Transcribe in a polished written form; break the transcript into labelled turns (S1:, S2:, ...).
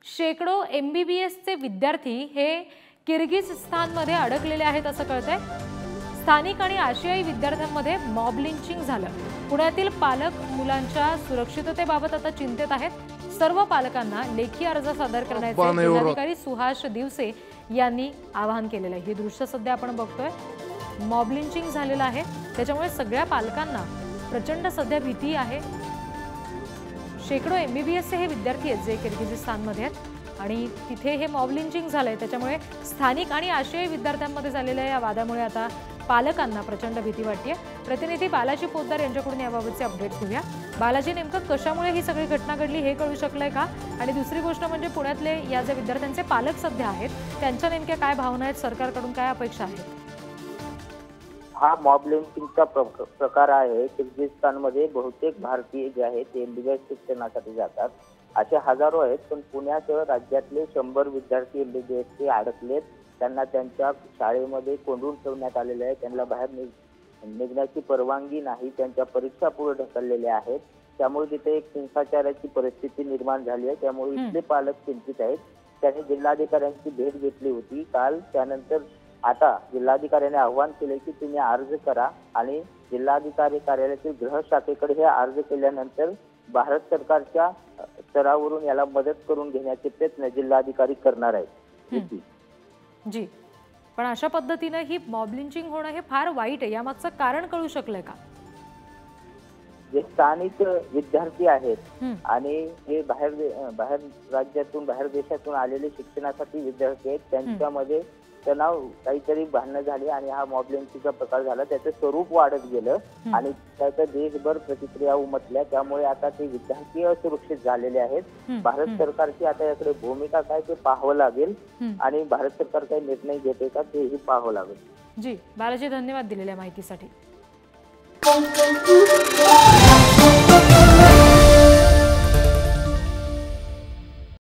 S1: शेकडो MBBSचे विद्यार्थी हे किर्गिझस्तानमध्ये अडकलेले आहेत असं कळतंय। स्थानिक आणि आशियाई विद्यार्थ्यांमध्ये मॉब लिंचिंग झालं। पुण्यातील पालक मुलांच्या सुरक्षिततेबाबत आता चिंतेत आहेत। सर्व पालकांना लेखी अर्ज सादर करण्याचे जिल्हाधिकारी सुहास दिवसे यांनी आवाहन केलेलं आहे। हे दृश्य सध्या आपण बघतोय, मॉब लिंचिंग झालेलं आहे, त्याच्यामुळे सगळ्या पालकांना प्रचंड सध्या भीती आहे। शेकडो MBBSचे हे विद्यार्थी आहेत जे किर्गिझस्तानमध्ये आहेत आणि तिथे हे मॉब लिंचिंग झालंय, त्याच्यामुळे स्थानिक आणि आशियाई विद्यार्थ्यांमध्ये झालेल्या या वादामुळे आता पालकांना प्रचंड भीती वाटते। प्रतिनिधी बालाजी पोद्दार यांच्याकडून याबाबतचे अपडेट्स घेऊया। बालाजी, नेमकं कशामुळे ही सगळी घटना घडली हे कळू शकलंय का? आणि दुसरी गोष्ट म्हणजे पुण्यातले या ज्या विद्यार्थ्यांचे पालक सध्या आहेत त्यांच्या नेमक्या काय भावना आहेत, सरकारकडून काय अपेक्षा आहेत?
S2: हा मॉब लिंचिंगचा प्रकार आहे। किर्गिझस्तानमध्ये बहुतेक भारतीय जे आहेत ते MBBS शिक्षणासाठी जातात, असे हजारो आहेत, पण पुण्यासह राज्यातले 100 विद्यार्थी MBBSचे अडकलेत। त्यांना त्यांच्या शाळेमध्ये कोंडून ठेवण्यात आलेले आहे, त्यांना बाहेर निघण्याची परवानगी नाही, त्यांच्या परीक्षा पुढे ढकललेल्या आहेत। त्यामुळे तिथे एक हिंसाचाराची परिस्थिती निर्माण झाली आहे। त्यामुळे इथले पालक चिंतित आहेत। त्यांनी जिल्हाधिकाऱ्यांची भेट घेतली होती काल। त्यानंतर आता जिल्हाधिकाऱ्यांनी आवाहन केले की तुम्ही अर्ज करा आणि जिल्हाधिकारी कार्यालयातील गृह शाखेकडे हे अर्ज केल्यानंतर भारत सरकारच्या स्तरावरून याला मदत करून घेण्याचे प्रयत्न जिल्हाधिकारी करणार आहेत।
S1: जी, पण अशा पद्धतीने ही मॉब लिंचिंग होणं हे फार वाईट आहे। यामागचं कारण कळू शकलंय का?
S2: जे स्थानिक विद्यार्थी आहेत आणि जे बाहेर राज्यातून बाहेर देशातून आलेले शिक्षणासाठी विद्यार्थी आहेत, त्यांच्यामध्ये तणाव काहीतरी भांडणं झाली आणि हा मॉब लिंचिंगचा प्रकार झाला। त्याचं स्वरूप वाढत गेलं आणि त्याचा देशभर प्रतिक्रिया उमटल्या। त्यामुळे आता ते विद्यार्थी असुरक्षित झालेले आहेत। भारत सरकारची आता याकडे भूमिका काय ते पाहावं लागेल आणि भारत सरकार काही निर्णय घेते का तेही पाहावं लागेल।
S1: जी, बालाजी, धन्यवाद दिलेल्या माहितीसाठी।